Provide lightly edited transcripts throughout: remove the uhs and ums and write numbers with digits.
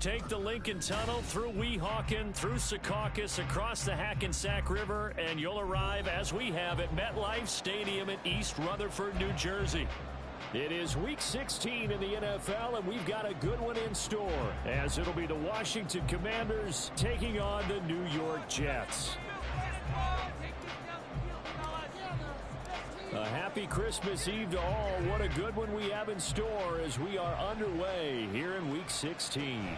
Take the Lincoln Tunnel through Weehawken, through Secaucus, across the Hackensack River, and you'll arrive, as we have, at MetLife Stadium in East Rutherford, New Jersey. It is Week 16 in the NFL, and we've got a good one in store, as it'll be the Washington Commanders taking on the New York Jets. A happy Christmas Eve to all. What a good one we have in store as we are underway here in Week 16.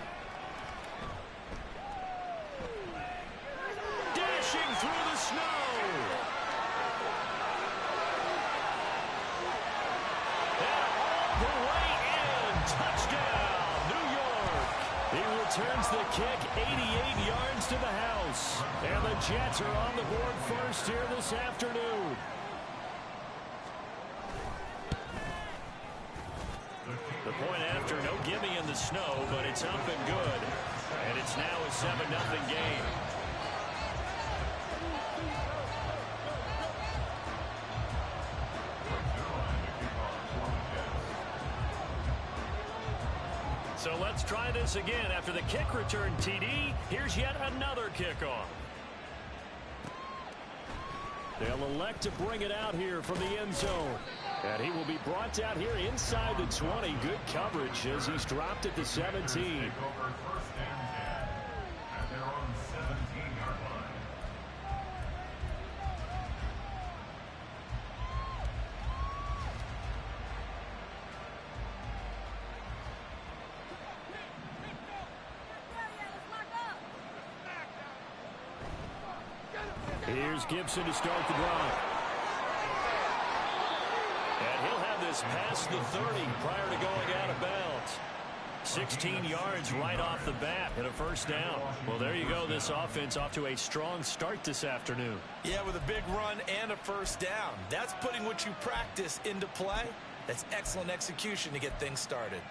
Dashing through the snow. And all the way in. Touchdown, New York. He returns the kick 88 yards to the house. And the Jets are on the board first here this afternoon. The point after, no gimme in the snow, but it's up and good. And it's now a 7-0 game. So let's try this again. After the kick return TD, here's yet another kickoff. They'll elect to bring it out here from the end zone. And he will be brought out here inside the 20. Good coverage as he's dropped at the 17. Here's Gibson to start the drive. And he'll have this past the 30 prior to going out of bounds. 16 yards right off the bat and a first down. Well, there you go. This offense off to a strong start this afternoon. Yeah, with a big run and a first down. That's putting what you practice into play. That's excellent execution to get things started.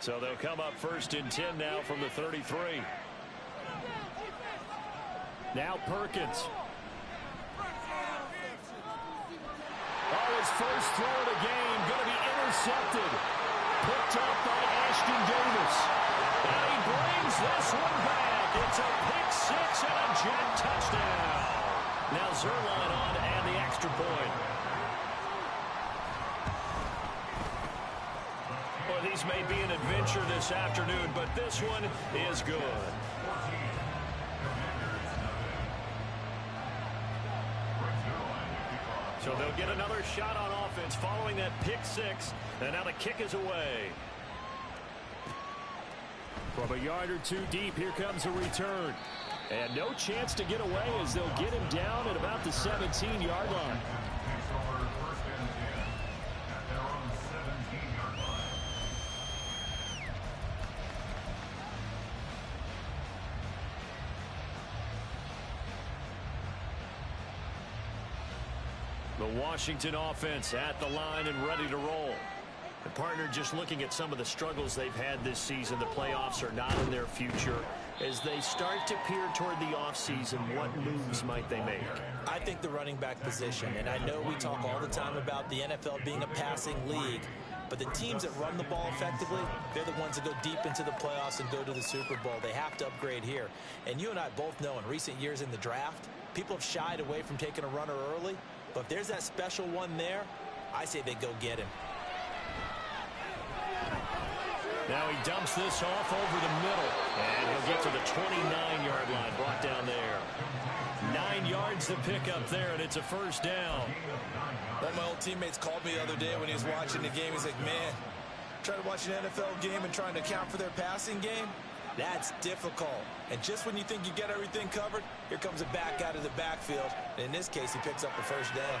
So they'll come up first and 10 now from the 33. Now Perkins. Oh, his first throw of the game going to be intercepted. Picked up by Ashton Davis. And he brings this one back. It's a pick six and a Jet touchdown. Now Zerline on and the extra point. Well, these may be an adventure this afternoon, but this one is good. So they'll get another shot on offense following that pick six. And now the kick is away. From a yard or two deep, here comes a return. And no chance to get away as they'll get him down at about the 17-yard line. The Washington offense at the line and ready to roll. The partner just looking at some of the struggles they've had this season. The playoffs are not in their future. As they start to peer toward the offseason, what moves might they make? I think the running back position, and I know we talk all the time about the NFL being a passing league, but the teams that run the ball effectively, they're the ones that go deep into the playoffs and go to the Super Bowl. They have to upgrade here. And you and I both know in recent years in the draft, people have shied away from taking a runner early. But if there's that special one there, I say they go get him. Now he dumps this off over the middle. And he'll get to the 29-yard line, brought down there. 9 yards to pick up there, and it's a first down. One of my old teammates called me the other day when he was watching the game. He's like, man, trying to watch an NFL game and trying to account for their passing game? That's difficult. And just when you think you get everything covered, here comes a back out of the backfield. And in this case, he picks up the first down.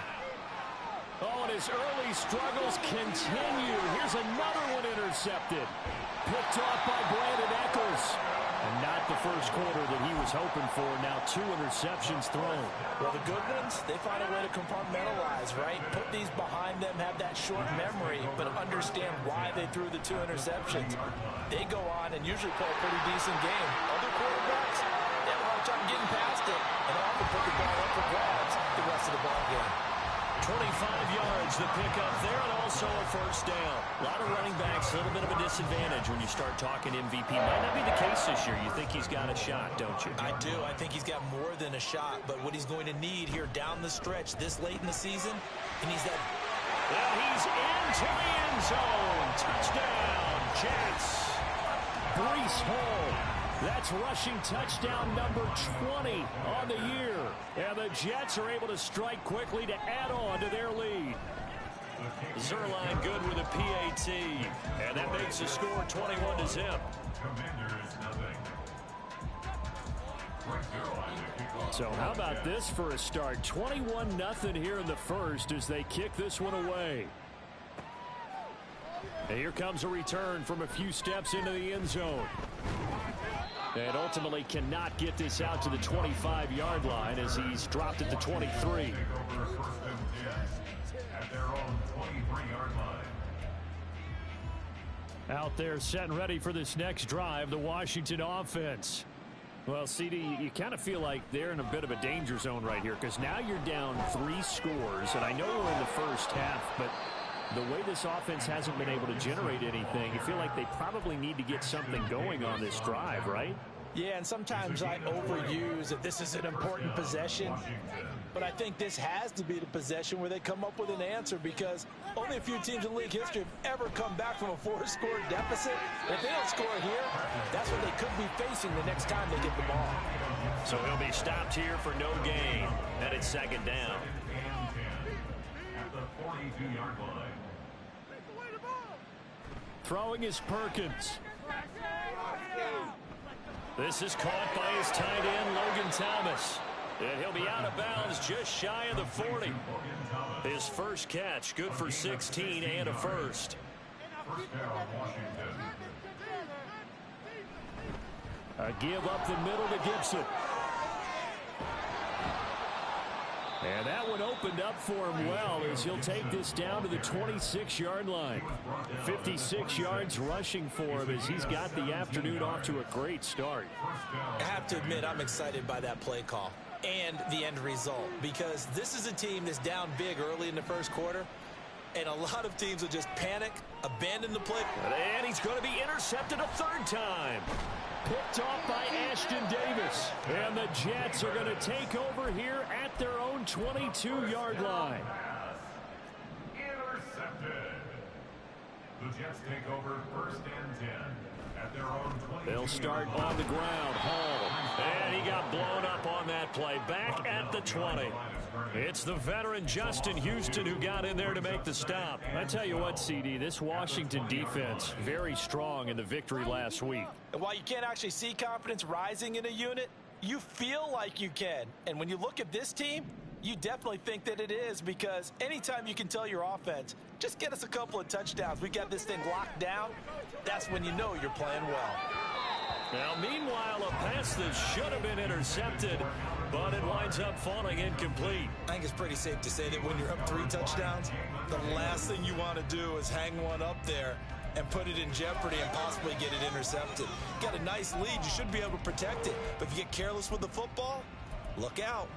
Oh, and his early struggles continue. Here's another one intercepted. Picked off by Brandon Echols. And not the first quarter that he was hoping for. Now 2 interceptions thrown. Well, the good ones, they find a way to compartmentalize, right? Put these behind them, have that short memory, but understand why they threw the 2 interceptions. They go on and usually play a pretty decent game. Other quarterbacks, they have a hard time getting past it and often put the ball up for grabs the rest of the ball game. 25 yards to pick up there, and also a first down. A lot of running backs, a little bit of a disadvantage when you start talking MVP. Might not be the case this year. You think he's got a shot, don't you? I do. I think he's got more than a shot, but what he's going to need here down the stretch this late in the season, he needs that. And he's into the end zone. Touchdown, Jets. Breece Hall. That's rushing touchdown number 20 on the year. And the Jets are able to strike quickly to add on to their lead. Zerline good with a PAT. And that makes the score 21-0. So how about this for a start? 21-0 here in the first as they kick this one away. And here comes a return from a few steps into the end zone. And ultimately cannot get this out to the 25-yard line as he's dropped at the 23. Out there set and ready for this next drive, the Washington offense. Well, CD, you kind of feel like they're in a bit of a danger zone right here because now you're down 3 scores, and I know we're in the first half, but the way this offense hasn't been able to generate anything, you feel like they probably need to get something going on this drive, right? Yeah, and sometimes I overuse that this is an important possession, but I think this has to be the possession where they come up with an answer because only a few teams in league history have ever come back from a 4-score deficit. If they don't score here, that's what they could be facing the next time they get the ball. So he'll be stopped here for no gain, and it's second down. At the 42-yard line. Throwing is Perkins. This is caught by his tight end, Logan Thomas. And he'll be out of bounds just shy of the 40. His first catch, good for 16 and a first. A give up the middle to Gibson. And that one opened up for him well as he'll take this down to the 26-yard line. 56 yards rushing for him as he's got the afternoon off to a great start. I have to admit I'm excited by that play call and the end result because this is a team that's down big early in the first quarter, and a lot of teams will just panic, abandon the play. And he's going to be intercepted a third time. Picked off by Ashton Davis. And the Jets are going to take over here at their own 22-yard line. Intercepted. The Jets take over first and 10 at their own 22. They'll start on the ground. Hall. And he got blown up on that play. Back at the 20. It's the veteran Justin Houston who got in there to make the stop. I tell you what, CD, this Washington defense, very strong in the victory last week. And while you can't actually see confidence rising in a unit, you feel like you can. And when you look at this team, you definitely think that it is because anytime you can tell your offense, just get us a couple of touchdowns, we got this thing locked down, that's when you know you're playing well. Now, meanwhile, a pass that should have been intercepted, but it winds up falling incomplete. I think it's pretty safe to say that when you're up 3 touchdowns, the last thing you want to do is hang one up there and put it in jeopardy and possibly get it intercepted. You got a nice lead, you should be able to protect it. But if you get careless with the football, look out.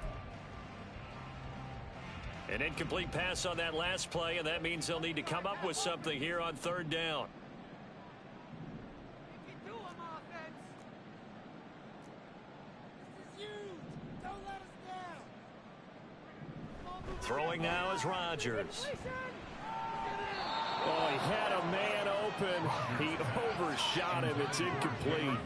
An incomplete pass on that last play, and that means they'll need to come up with something here on third down. Throwing now is Rodgers. Oh, he had a man open. He overshot him. It's incomplete.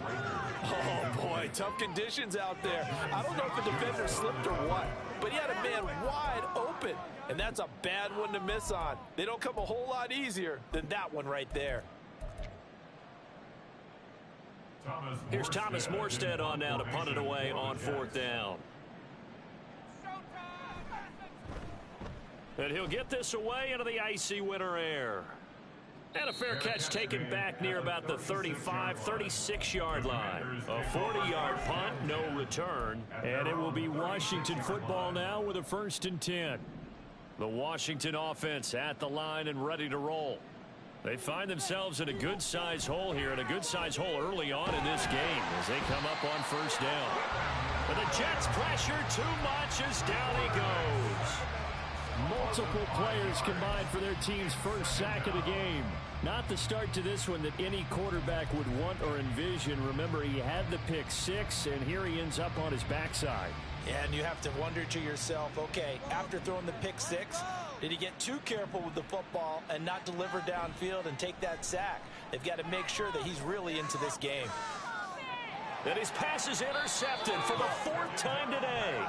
Oh, boy, tough conditions out there. I don't know if the defender slipped or what, but he had a man wide open, and that's a bad one to miss on. They don't come a whole lot easier than that one right there. Here's Thomas Morstead on now to punt it away on fourth down. And he'll get this away into the icy winter air. And a fair catch taken back near about the 35, 36-yard line. A 40-yard punt, no return. And it will be Washington football now with a 1st and 10. The Washington offense at the line and ready to roll. They find themselves in a good-sized hole here, and a good-sized hole early on in this game as they come up on first down. But the Jets pressure too much as down he goes. Multiple players combined for their team's first sack of the game. Not the start to this one that any quarterback would want or envision. Remember, he had the pick six, and here he ends up on his backside. Yeah, and you have to wonder to yourself, okay, after throwing the pick six, did he get too careful with the football and not deliver downfield and take that sack? They've got to make sure that he's really into this game. And his pass is intercepted for the fourth time today.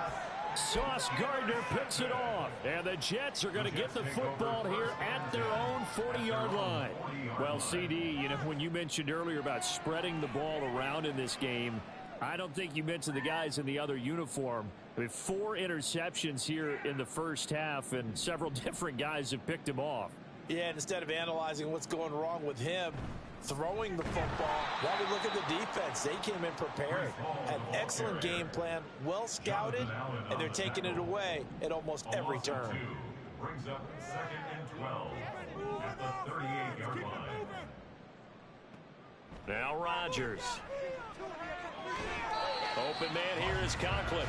Sauce Gardner picks it off. And the Jets are going to get the football here at their own 40-yard line. Well, CD, you know, when you mentioned earlier about spreading the ball around in this game, I don't think you mentioned the guys in the other uniform. With 4 interceptions here in the first half, and several different guys have picked him off. Yeah, and instead of analyzing what's going wrong with him throwing the football, while we look at the defense, they came in prepared. Had an excellent game plan, well scouted, and they're taking it away at almost every turn. Brings up 2nd and 12 at the 38-yard line. Now Rodgers. Open man here is Conklin.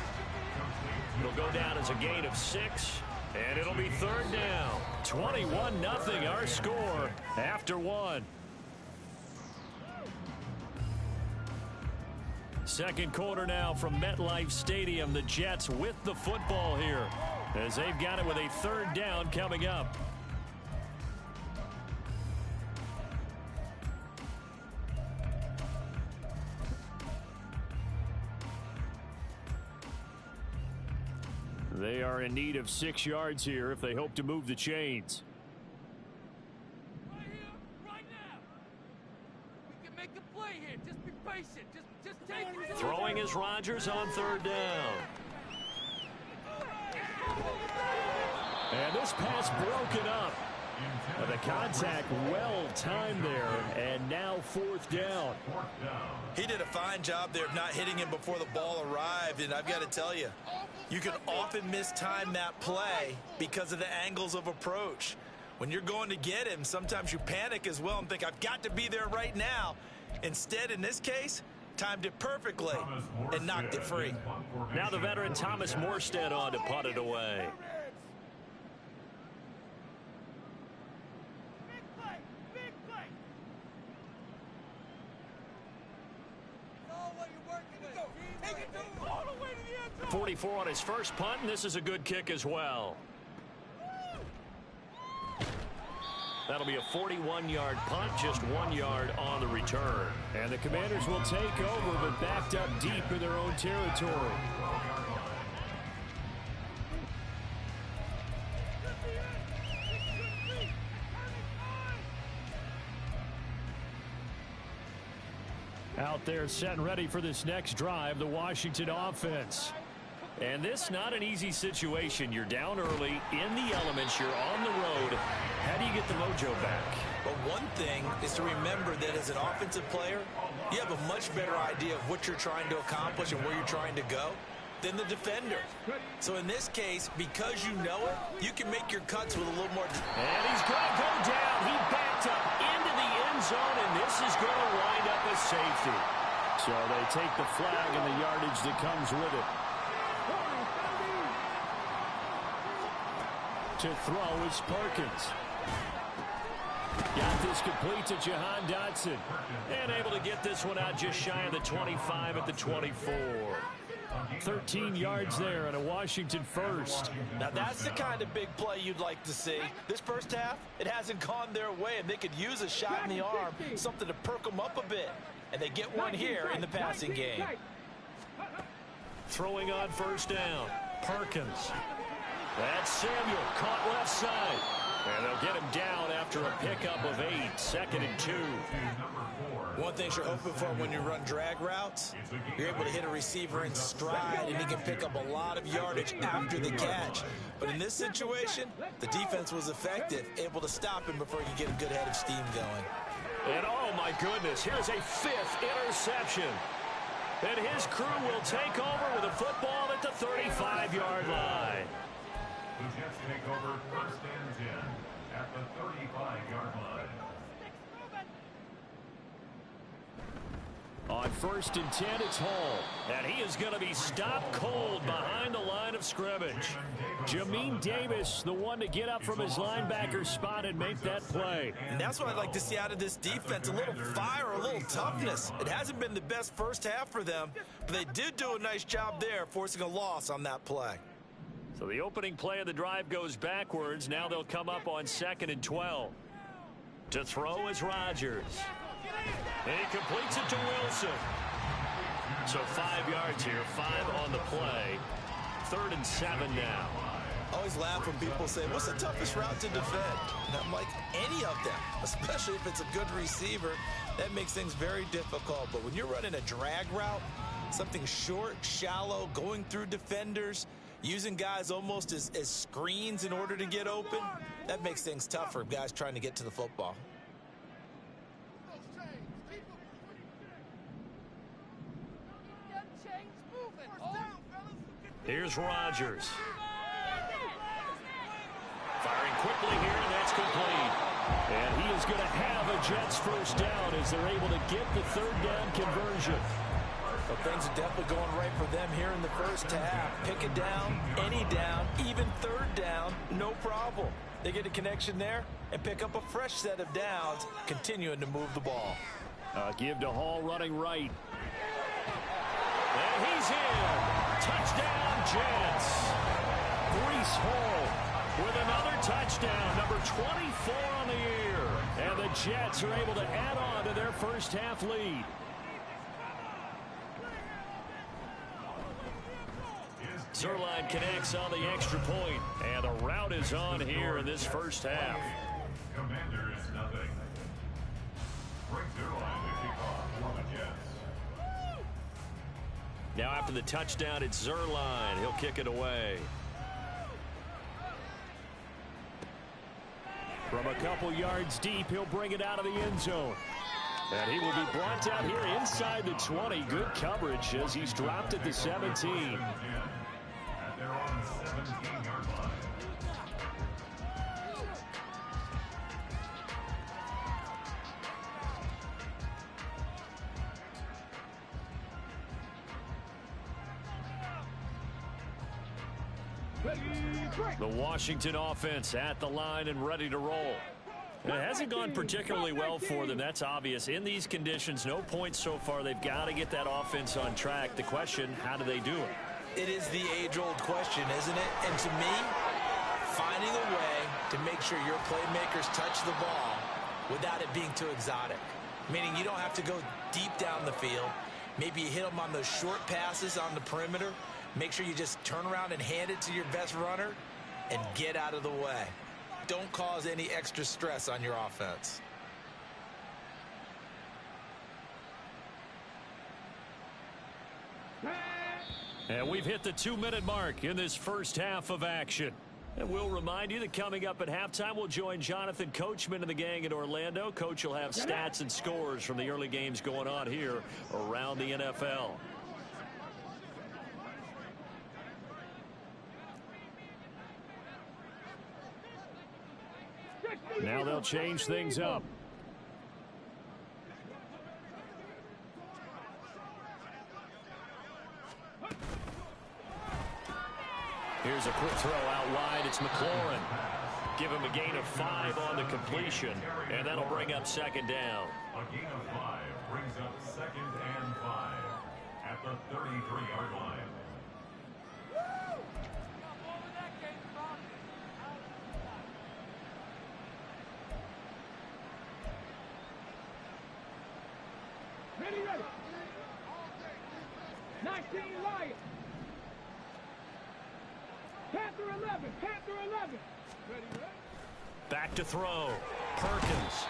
It'll go down as a gain of 6, and it'll be 3rd down. 21-0 our score after 1. Second quarter now from MetLife Stadium. The Jets with the football here as they've got it with a 3rd down coming up. They are in need of 6 yards here if they hope to move the chains. Right here, right now. We can make a play here. Just be patient. Just take it. Throwing is Rodgers on 3rd down. And this pass broken up. The contact well timed there, and now 4th down. He did a fine job there of not hitting him before the ball arrived, and I've got to tell you, you can often mistime that play because of the angles of approach. When you're going to get him, sometimes you panic as well and think, I've got to be there right now. Instead, in this case, timed it perfectly and knocked it free. Now the veteran Thomas Morstead on to punt it away. Big play, big play. It's all what you're working with. Take it to all the way to the end zone. 44 on his first punt, and this is a good kick as well. That'll be a 41-yard punt, just 1 yard on the return. And the Commanders will take over, but backed up deep in their own territory. Out there set and ready for this next drive, the Washington offense. And this not an easy situation. You're down early, in the elements, you're on the road. How do you get the mojo back? But one thing is to remember that as an offensive player, you have a much better idea of what you're trying to accomplish and where you're trying to go than the defender. So in this case, because you know it, you can make your cuts with a little more. And he's going to go down. He backed up into the end zone, and this is going to wind up a safety. So they take the flag and the yardage that comes with it. To throw is Perkins. Got this complete to Jahan Dotson. And able to get this one out just shy of the 25 at the 24. 13 yards there and a Washington first. Now that's the kind of big play you'd like to see. This first half, it hasn't gone their way, and they could use a shot in the arm, something to perk them up a bit. And they get one here in the passing game. Throwing on 1st down. Perkins. That's Samuel, caught left side. And they'll get him down after a pickup of 8, 2nd and 2. One thing you're hoping for when you run drag routes, you're able to hit a receiver in stride, and he can pick up a lot of yardage after the catch. But in this situation, the defense was effective, able to stop him before he could get a good head of steam going. And oh my goodness, here's a 5th interception. And his crew will take over with a football at the 35-yard line. The Jets take over 1st and 10 at the 35-yard line. On 1st and 10, it's Hall. And he is going to be stopped cold behind the line of scrimmage. Jamin Davis, the one to get up from his linebacker spot and make that play. And that's what I'd like to see out of this defense, a little fire, a little toughness. It hasn't been the best first half for them, but they did do a nice job there, forcing a loss on that play. So the opening play of the drive goes backwards. Now they'll come up on 2nd and 12. To throw is Rodgers. And he completes it to Wilson. So 5 yards here, 5 on the play. 3rd and 7 now. I always laugh when people say, what's the toughest route to defend? And I'm like, any of them, especially if it's a good receiver. That makes things very difficult. But when you're running a drag route, something short, shallow, going through defenders, using guys almost as screens in order to get open, that makes things tough for guys trying to get to the football. Here's Rodgers. Firing quickly here, and that's complete. And he is going to have a Jets first down as they're able to get the 3rd down conversion. Well, things are definitely going right for them here in the first half. Pick it down, any down, even 3rd down, no problem. They get a connection there and pick up a fresh set of downs, continuing to move the ball. Give to Hall running right. And he's in. Touchdown, Jets. Breece Hall with another touchdown, number 24 on the year. And the Jets are able to add on to their first half lead. Zerline connects on the extra point, and the route is on here in this first half. Commanders nothing. Break Zerline to kick off for the Jets. Now after the touchdown, it's Zerline. He'll kick it away. From a couple yards deep, he'll bring it out of the end zone. And he will be brought out here inside the 20. Good coverage as he's dropped at the 17. At their own 17-yard line. The Washington offense at the line and ready to roll. It hasn't gone particularly well for them. That's obvious. In these conditions, no points so far. They've got to get that offense on track. The question, how do they do it? It is the age-old question, isn't it? And to me, finding a way to make sure your playmakers touch the ball without it being too exotic. Meaning you don't have to go deep down the field. Maybe you hit them on those short passes on the perimeter. Make sure you just turn around and hand it to your best runner and get out of the way. Don't cause any extra stress on your offense. And we've hit the 2-minute mark in this first half of action. And we'll remind you that coming up at halftime, we'll join Jonathan Coachman and the gang in Orlando. Coach will have stats and scores from the early games going on here around the NFL. Now they'll change things up. Here's a quick throw out wide. It's McLaurin. Give him a gain of 5 on the completion, and that'll bring up 2nd down. A gain of 5 brings up 2nd and 5 at the 33-yard line. Ready. 19 Lions. Panther 11. Ready. Back to throw. Perkins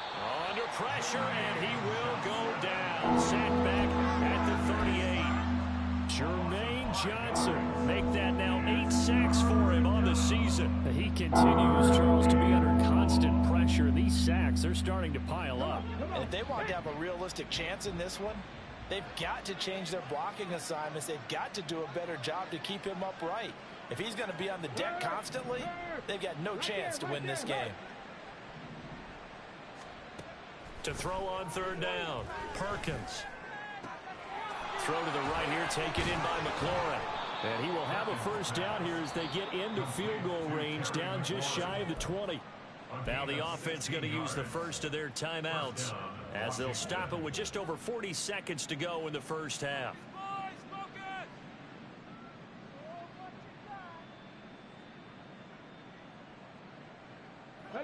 under pressure, and he will go down. Sacked back at the 38. Jermaine Johnson make that now 8 sacks for him on the season. He continues, Charles, to be under constant pressure. These sacks, they're starting to pile up. And if they want to have a realistic chance in this one, they've got to change their blocking assignments. They've got to do a better job to keep him upright. If he's going to be on the deck constantly, they've got no chance to win this game. To throw on 3rd down, Perkins. throw to the right here, taken in by McLaurin. And he will have a first down here as they get into field goal range, down just shy of the 20. Now the offense going to use the first of their timeouts as they'll stop it with just over 40 seconds to go in the first half.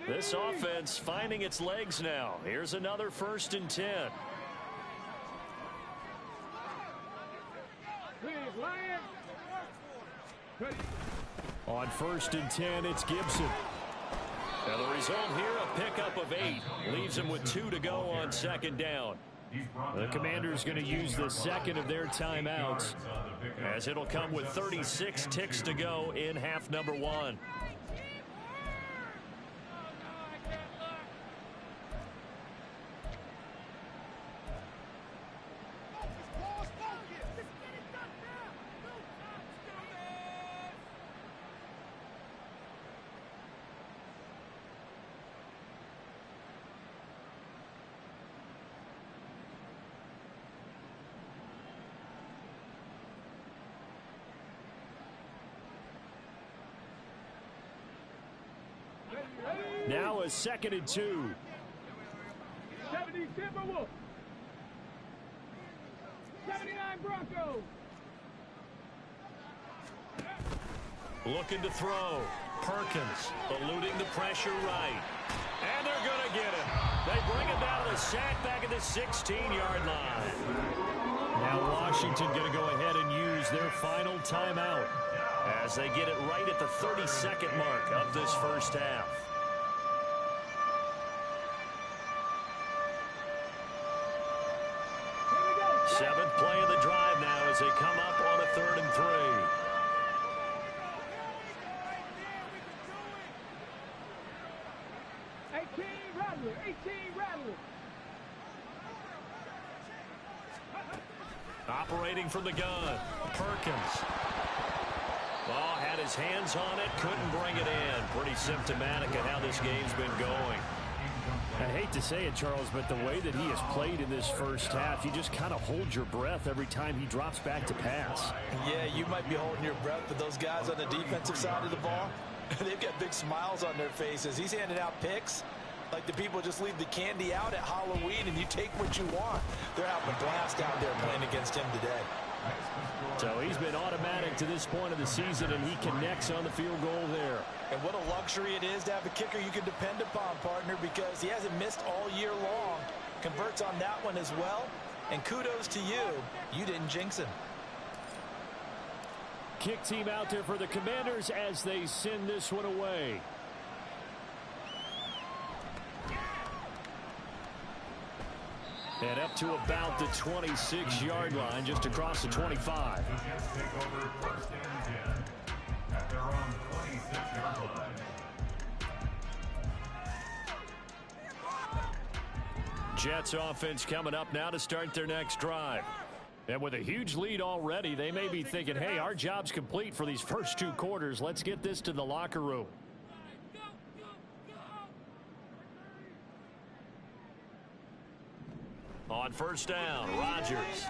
This offense finding its legs now. Here's another 1st and 10. On 1st and 10, it's Gibson. And the result here, a pickup of 8. Leaves him with 2 to go on 2nd down. The Commanders going to use the second of their timeouts as it'll come with 36 ticks to go in half number 1. Now a 2nd and 2. 70 Timberwolves. 79 Broncos. Looking to throw. Perkins eluding the pressure right. And they're going to get it. They bring it down to the sack back at the 16-yard line. Now Washington going to go ahead and use their final timeout as they get it right at the 32nd mark of this first half. Seventh play of the drive now as they come up on a 3rd and 3. Operating from the gun, Perkins. Ball had his hands on it, couldn't bring it in. Pretty symptomatic of how this game's been going. I hate to say it, Charles, but the way that he has played in this first half, you just kind of hold your breath every time he drops back to pass. Yeah, you might be holding your breath, but those guys on the defensive side of the ball, they've got big smiles on their faces. He's handing out picks like the people just leave the candy out at Halloween and you take what you want. They're having a blast out there playing against him today. So he's been automatic to this point of the season, and he connects on the field goal there. And what a luxury it is to have a kicker you can depend upon, partner, because he hasn't missed all year long. Converts on that one as well. And kudos to you. You didn't jinx him. Kick team out there for the Commanders as they send this one away. And up to about the 26-yard line, just across the 25. The Jets take over 1st and 10 at their own 26-yard line. Jets offense coming up now to start their next drive. And with a huge lead already, they may be thinking, hey, our job's complete for these first 2 quarters. Let's get this to the locker room. On 1st down, Rodgers.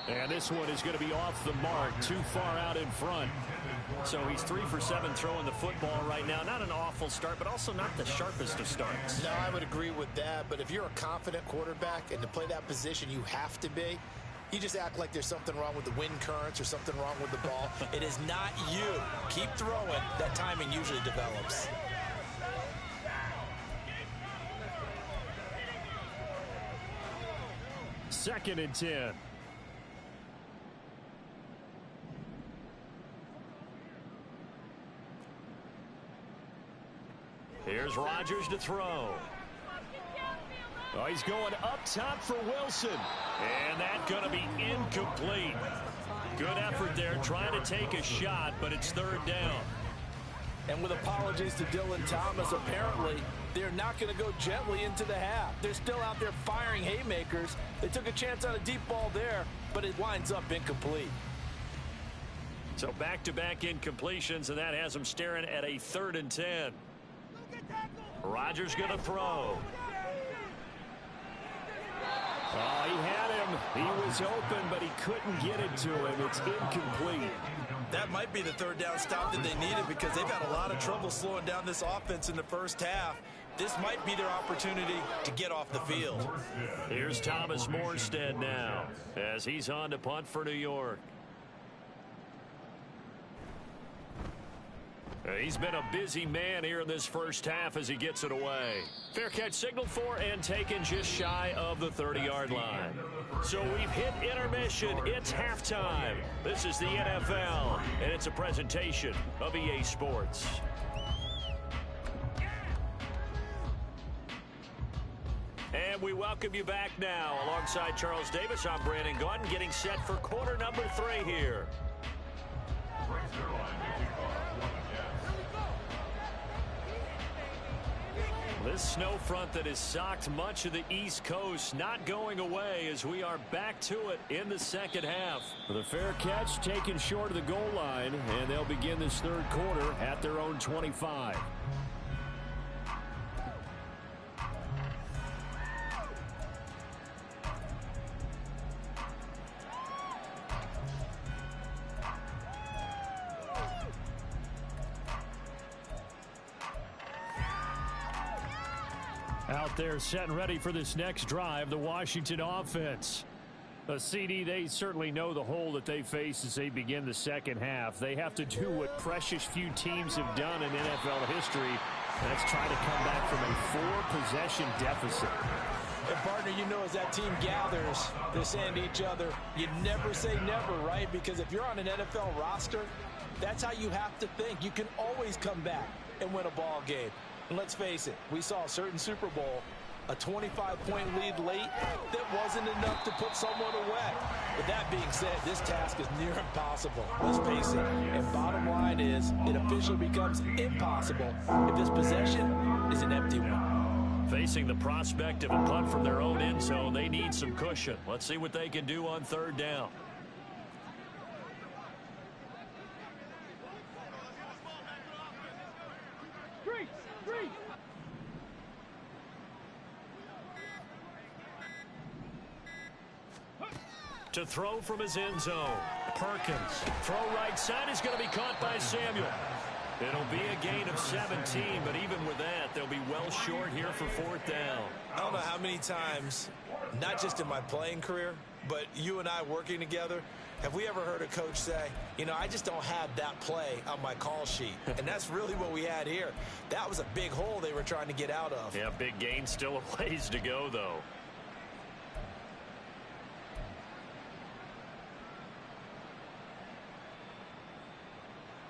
And this one is going to be off the mark, too far out in front. So he's 3 for 7 throwing the football right now. Not an awful start, but also not the sharpest of starts. No, I would agree with that. But if you're a confident quarterback and to play that position you have to be, you just act like there's something wrong with the wind currents or something wrong with the ball. It is not you. Keep throwing. That timing usually develops. Second and 10. Here's Rodgers to throw. Oh, he's going up top for Wilson. And that's going to be incomplete. Good effort there trying to take a shot, but it's 3rd down. And with apologies to Dylan Thomas, apparently they're not going to go gently into the half. They're still out there firing haymakers. They took a chance on a deep ball there, but it winds up incomplete. So back-to-back incompletions, and that has them staring at a 3rd and 10. Rodgers going to throw. Oh, he had was open, but he couldn't get it to him. It's incomplete. That might be the third down stop that they needed because they've had a lot of trouble slowing down this offense in the first half. This might be their opportunity to get off the field. Here's Thomas Morstead now as he's on to punt for New York. He's been a busy man here in this first half as he gets it away. Fair catch signaled for and taken just shy of the 30-yard line. So we've hit intermission. It's halftime. This is the NFL, and it's a presentation of EA Sports. And we welcome you back now. Alongside Charles Davis, I'm Brandon Gunn, getting set for quarter number 3 here. This snow front that has socked much of the East Coast not going away as we are back to it in the second half. The fair catch taken short of the goal line, and they'll begin this third quarter at their own 25. Out there set and ready for this next drive, the Washington offense. CD, they certainly know the hole that they face as they begin the second half. They have to do what precious few teams have done in NFL history. That's try to come back from a 4-possession deficit. And partner, you know, as that team gathers, they're saying to each other, you never say never, right? Because if you're on an NFL roster, that's how you have to think. You can always come back and win a ball game. And let's face it, we saw a certain Super Bowl, a 25-point lead late that wasn't enough to put someone away. But that being said, this task is near impossible. Let's face it. And bottom line is, it officially becomes impossible if this possession is an empty one. Facing the prospect of a punt from their own end zone, they need some cushion. Let's see what they can do on third down. To throw from his end zone. Perkins. Throw right side is going to be caught by Samuel. It'll be a gain of 17, but even with that, they'll be well short here for fourth down. I don't know how many times, not just in my playing career, but you and I working together, have we ever heard a coach say, you know, I just don't have that play on my call sheet. And that's really what we had here. That was a big hole they were trying to get out of. Yeah, big gain, still a ways to go, though.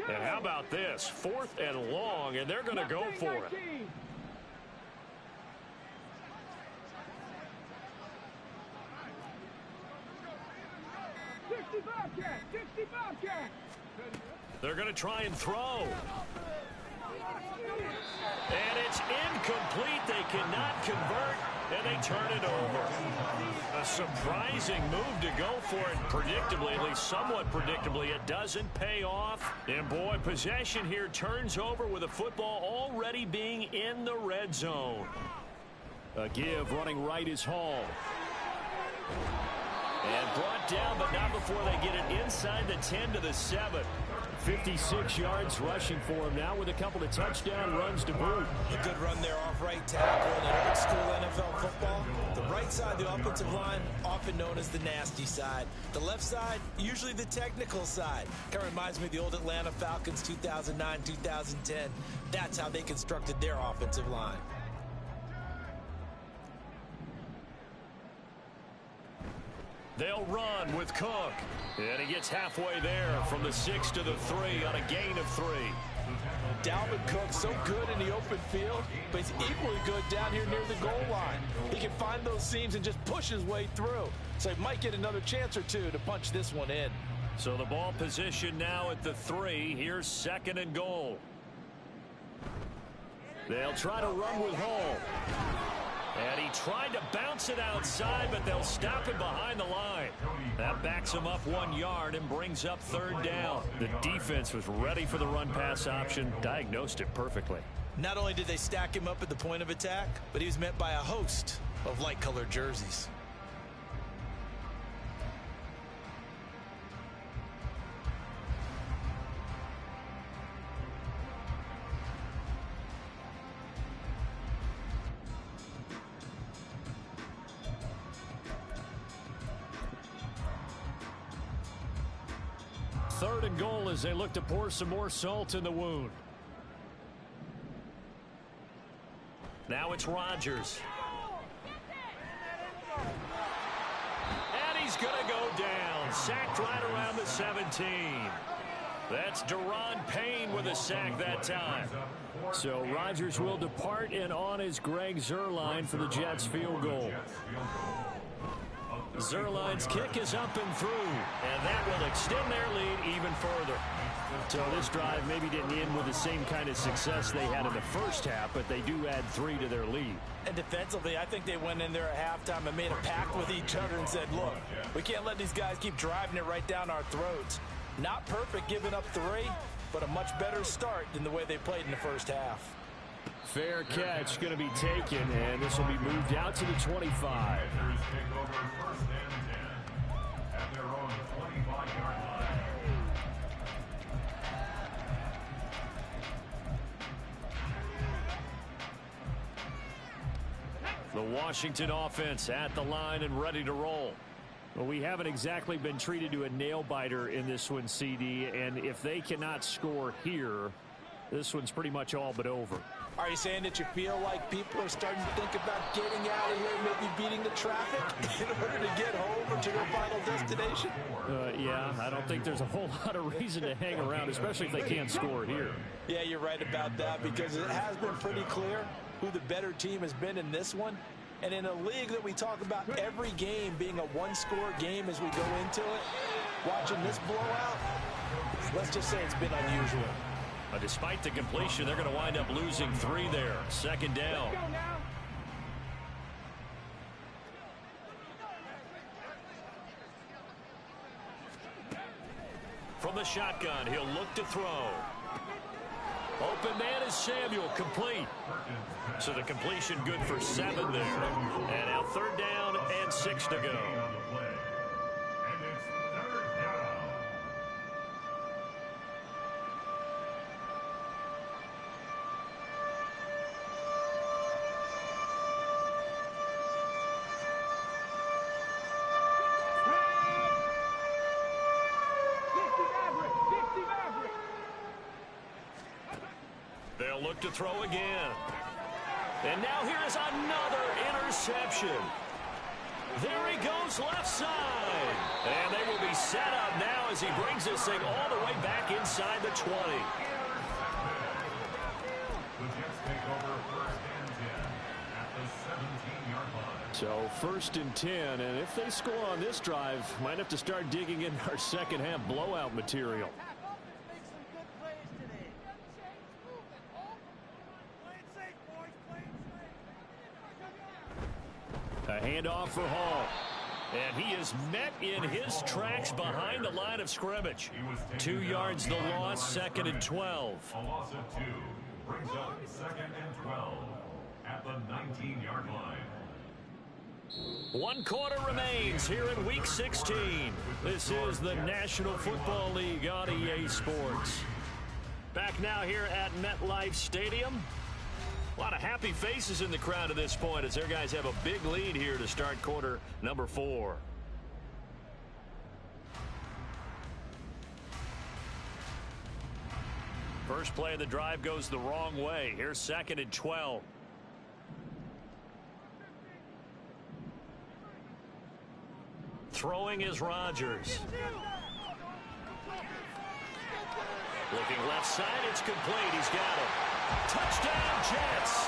And how about this? 4th and long, and they're going to go for it. 65 cat. They're going to try and throw. And it's incomplete. They cannot convert, and they turn it over. A surprising move to go for it predictably, at least somewhat predictably. It doesn't pay off. And, boy, possession here turns over with a football already being in the red zone. A give running right is Hall. And brought down, but not before they get it inside the 10 to the 7. 56 yards rushing for him now with a couple of touchdown runs to boot. A good run there off right tackle in old school NFL football. The right side, the offensive line, often known as the nasty side. The left side, usually the technical side. Kind of reminds me of the old Atlanta Falcons 2009, 2010. That's how they constructed their offensive line. They'll run with Cook. And he gets halfway there from the 6 to the 3 on a gain of 3. Dalvin Cook so good in the open field, but he's equally good down here near the goal line. He can find those seams and just push his way through. So he might get another chance or two to punch this one in. So the ball position now at the 3. Here's 2nd and goal. They'll try to run with Hall. And he tried to bounce it outside, but they'll stop him behind the line. That backs him up 1 yard and brings up 3rd down. The defense was ready for the run-pass option, diagnosed it perfectly. Not only did they stack him up at the point of attack, but he was met by a host of light-colored jerseys. 3rd and goal as they look to pour some more salt in the wound. Now it's Rodgers. And he's going to go down. Sacked right around the 17. That's Daron Payne with a sack that time. So Rodgers will depart, and on is Greg Zuerlein for the Jets field goal. Zuerlein's kick is up and through, and that will extend their lead even further. So this drive maybe didn't end with the same kind of success they had in the first half, but they do add 3 to their lead. And defensively, I think they went in there at halftime and made a pact with each other and said, look, we can't let these guys keep driving it right down our throats. Not perfect giving up 3, but a much better start than the way they played in the first half. Fair catch going to be taken, and this will be moved out to the 25. The Washington offense at the line and ready to roll. Well, we haven't exactly been treated to a nail-biter in this one, CD, and if they cannot score here, this one's pretty much all but over. Are you saying that you feel like people are starting to think about getting out of here, maybe beating the traffic in order to get home or to their final destination? Yeah, I don't think there's a whole lot of reason to hang around, especially if they can't score here. Yeah, you're right about that, because it has been pretty clear who the better team has been in this one. And in a league that we talk about every game being a one-score game as we go into it, watching this blowout, let's just say it's been unusual. But despite the completion, they're going to wind up losing 3 there. 2nd down. From the shotgun, he'll look to throw. Open man is Samuel, complete. So the completion good for 7 there. And now 3rd down and 6 to go. They'll look to throw again. And now here is another interception. There he goes left side. And they will be set up now as he brings this thing all the way back inside the 20. The Jets take over 1st and 10 at the 17-yard line. So 1st and 10, and if they score on this drive, might have to start digging in our second half blowout material. A handoff for Hall. And he is met in his tracks behind the line of scrimmage. 2 yards the loss, 2nd and 12. A loss of 2 brings up 2nd and 12 at the 19-yard line. 1 quarter remains here in Week 16. This is the National Football League on EA Sports. Back now here at MetLife Stadium. A lot of happy faces in the crowd at this point as their guys have a big lead here to start quarter number 4. First play of the drive goes the wrong way. Here's 2nd and 12. Throwing is Rodgers. Looking left side, it's complete. He's got it. Touchdown, Jets.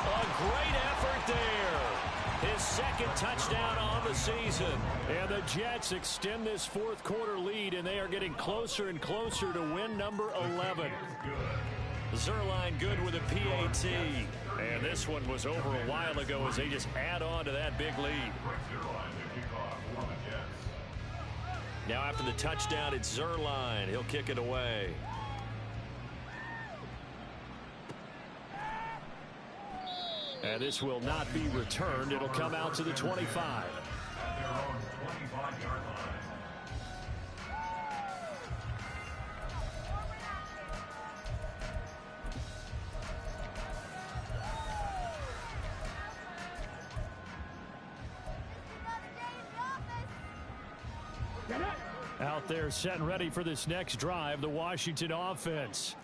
A great effort there. His 2nd touchdown on the season. And the Jets extend this 4th quarter lead, and they are getting closer and closer to win number 11. Zuerlein good with a PAT. And this one was over a while ago as they just add on to that big lead. Now after the touchdown, it's Zuerlein. He'll kick it away. And this will not be returned. It'll come out to the 25. At their own 25-yard line. Get it! Out there set and ready for this next drive, the Washington offense.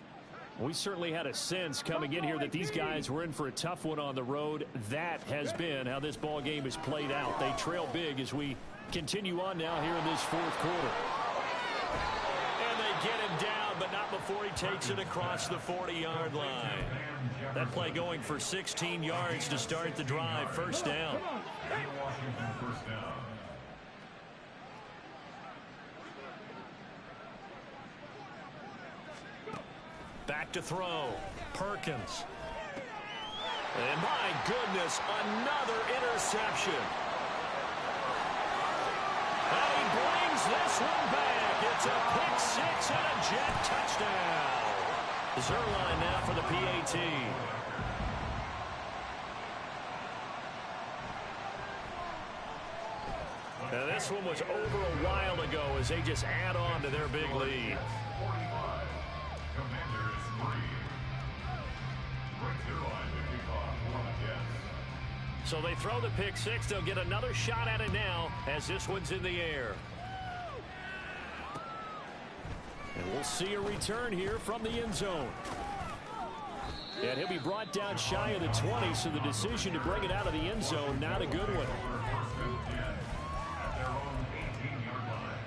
We certainly had a sense coming in here that these guys were in for a tough one on the road. That has been how this ball game has played out. They trail big as we continue on now here in this fourth quarter. And they get him down, but not before he takes it across the 40-yard line. That play going for 16 yards to start the drive. First down. Washington first down. Back to throw. Perkins. And my goodness, another interception. And he brings this one back. It's a pick six and a Jet touchdown. Zerline now for the PAT. Now this one was over a while ago as they just add on to their big lead. 45. Commanders 3. Right to line 55 for the Jets. So they throw the pick six. They'll get another shot at it now as this one's in the air. And we'll see a return here from the end zone. And he'll be brought down shy of the 20, so the decision to bring it out of the end zone, not a good one. First and 10 at their own 18-yard line.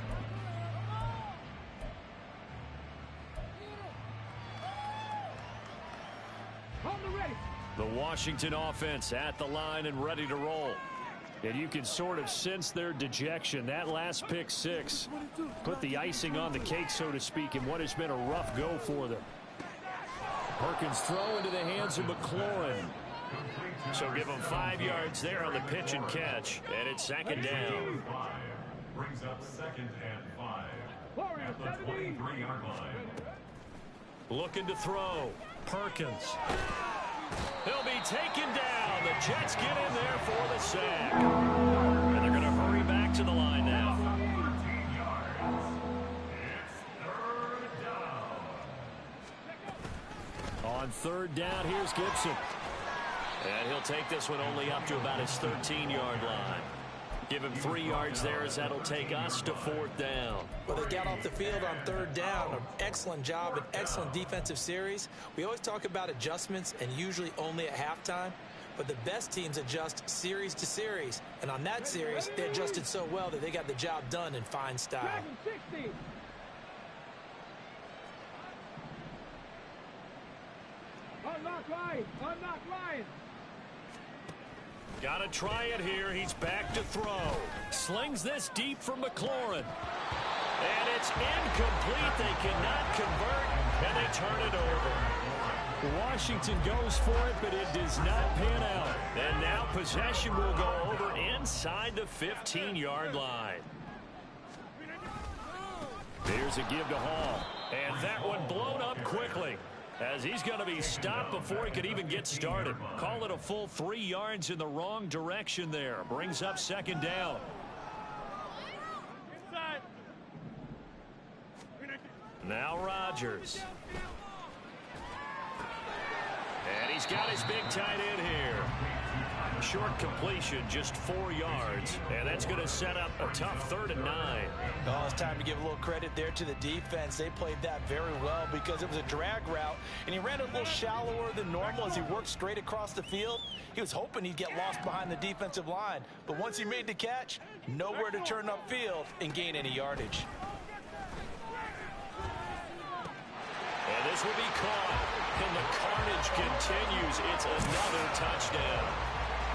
On the ready. The Washington offense at the line and ready to roll. And you can sort of sense their dejection. That last pick six put the icing on the cake, so to speak, in what has been a rough go for them. Perkins throw into the hands of McLaurin. So give them 5 yards there on the pitch and catch. And it's second down. 5 brings up second and 5 Warriors at the 23-yard line. Looking to throw. Perkins. He'll be taken down. The Jets get in there for the sack. And they're going to hurry back to the line now. 13 yards. It's third down. On third down, here's Gibson. And he'll take this one only up to about his 13-yard line. Give him 3 yards there as that'll take us to fourth down. Well, they got off the field on third down. An excellent job, an excellent defensive series. We always talk about adjustments and usually only at halftime. But the best teams adjust series to series. And on that series, they adjusted so well that they got the job done in fine style. Dragon 60. Unlock Ryan. Unlock Ryan. Got to try it here. He's back to throw. Slings this deep from McLaurin. And it's incomplete. They cannot convert, and they turn it over. Washington goes for it, but it does not pan out. And now possession will go over inside the 15-yard line. There's a give to Hall. And that one blown up quickly, as he's going to be stopped before he could even get started. Call it a full 3 yards in the wrong direction there. Brings up second down. Now Rodgers. And he's got his big tight end here. Short completion, just 4 yards. And that's going to set up a tough 3rd and 9. Oh, it's time to give a little credit there to the defense. They played that very well because it was a drag route, and he ran a little shallower than normal as he worked straight across the field. He was hoping he'd get lost behind the defensive line, but once he made the catch, nowhere to turn upfield and gain any yardage. And this will be caught, and the carnage continues. It's another touchdown.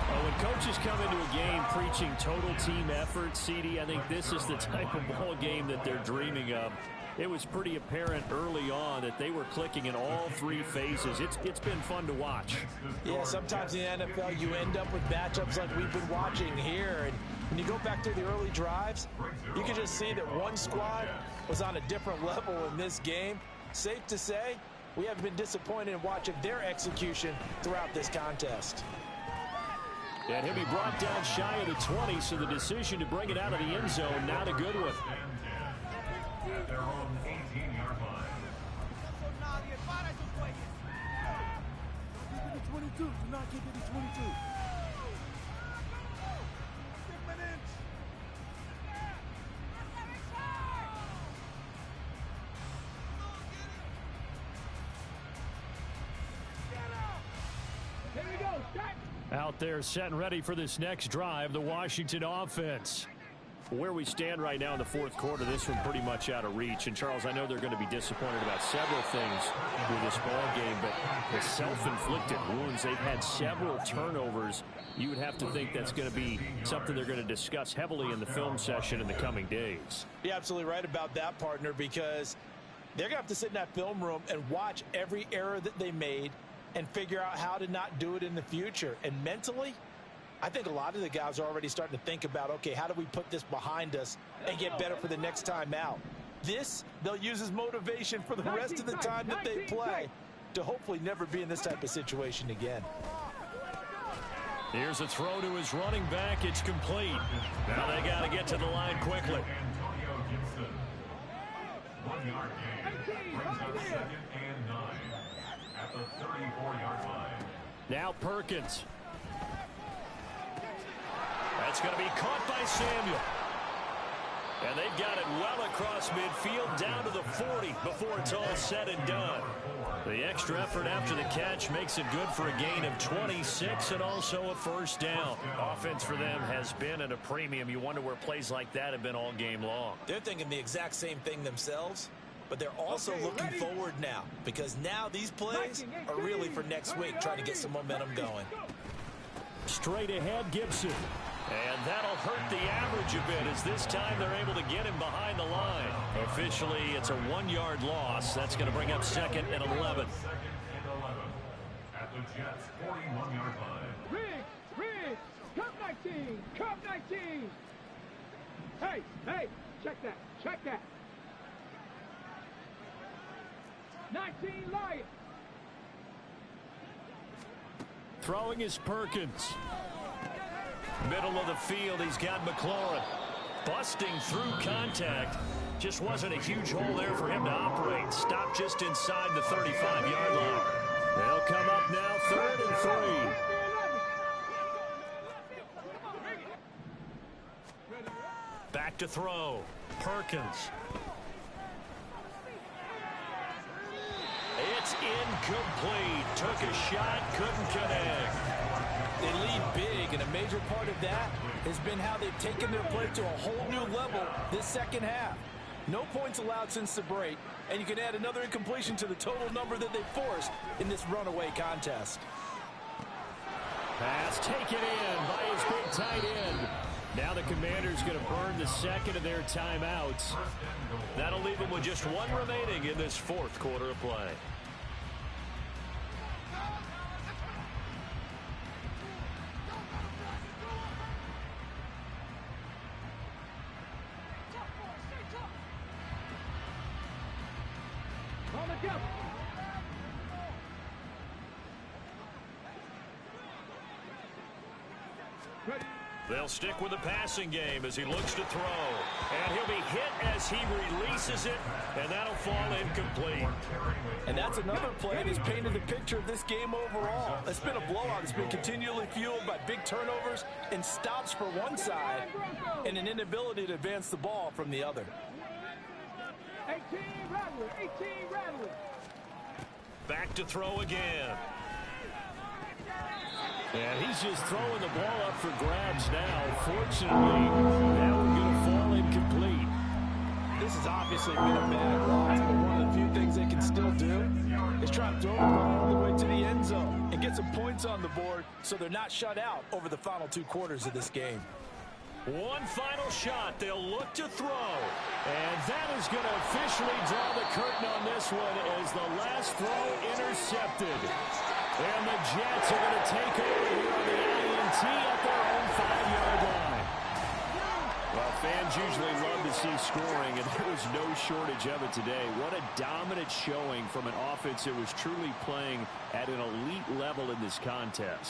Well, when coaches come into a game preaching total team effort, CD, I think this is the type of ball game that they're dreaming of. It was pretty apparent early on that they were clicking in all 3 phases. It's been fun to watch. Yeah, sometimes in the NFL you end up with matchups like we've been watching here. And when you go back to the early drives, you can just see that one squad was on a different level in this game. Safe to say, we have been disappointed in watching their execution throughout this contest. And he'll be brought down shy of the 20, so the decision to bring it out of the end zone, not a good one. At their own 18-yard line. 22. Do not give it to 22. Out there set and ready for this next drive, the Washington offense. Where we stand right now in the fourth quarter, this one pretty much out of reach. And, Charles, I know they're going to be disappointed about several things with this ball game, but the self-inflicted wounds, they've had several turnovers. You would have to think that's going to be something they're going to discuss heavily in the film session in the coming days. You're absolutely right about that, partner, because they're going to have to sit in that film room and watch every error that they made and figure out how to not do it in the future. And mentally, I think a lot of the guys are already starting to think about, okay, how do we put this behind us and get better for the next time out? This, they'll use as motivation for the rest of the time that they play to hopefully never be in this type of situation again. Here's a throw to his running back. It's complete. Now they got to get to the line quickly. 1 yard gain brings up 2nd and 9 at the 34-yard line. Now Perkins. That's going to be caught by Samuel. And they've got it well across midfield down to the 40 before it's all said and done. The extra effort after the catch makes it good for a gain of 26 and also a first down. Offense for them has been at a premium. You wonder where plays like that have been all game long. They're thinking the exact same thing themselves, but they're also looking forward now, because now these plays are really for next week, trying to get some momentum going. Straight ahead, Gibson. And that'll hurt the average a bit, as this time they're able to get him behind the line. Officially, it's a 1-yard loss. That's going to bring up 2nd and 11. 2nd and 11 at the Jets' 41-yard line. Riggs, Cup 19, Cup 19. Hey, check that. 19 Lions. Throwing is Perkins. Middle of the field, he's got McLaurin. Busting through contact. Just wasn't a huge hole there for him to operate. Stopped just inside the 35-yard line. They'll come up now, 3rd and 3. Back to throw. Perkins. It's incomplete. Took a shot, couldn't connect. They lead big, and a major part of that has been how they've taken their play to a whole new level this second half. No points allowed since the break, and you can add another incompletion to the total number that they forced in this runaway contest. Pass taken in by his big tight end. Now the Commanders going to burn the second of their timeouts. That'll leave them with just one remaining in this fourth quarter of play. They'll stick with the passing game as he looks to throw. And he'll be hit as he releases it, and that'll fall incomplete. And that's another play that's painted the picture of this game overall. It's been a blowout. It's been continually fueled by big turnovers and stops for one side and an inability to advance the ball from the other. 18 Rattler. Back to throw again. And he's just throwing the ball up for grabs now. Fortunately, that one's going to fall incomplete. This has obviously been a bad loss, but one of the few things they can still do is try to throw the ball all the way to the end zone and get some points on the board so they're not shut out over the final 2 quarters of this game. One final shot. They'll look to throw. And that is going to officially draw the curtain on this one as the last throw intercepted. And the Jets are going to take over here on the INT at their own 5-yard line. Well, fans usually love to see scoring, and there was no shortage of it today. What a dominant showing from an offense that was truly playing at an elite level in this contest.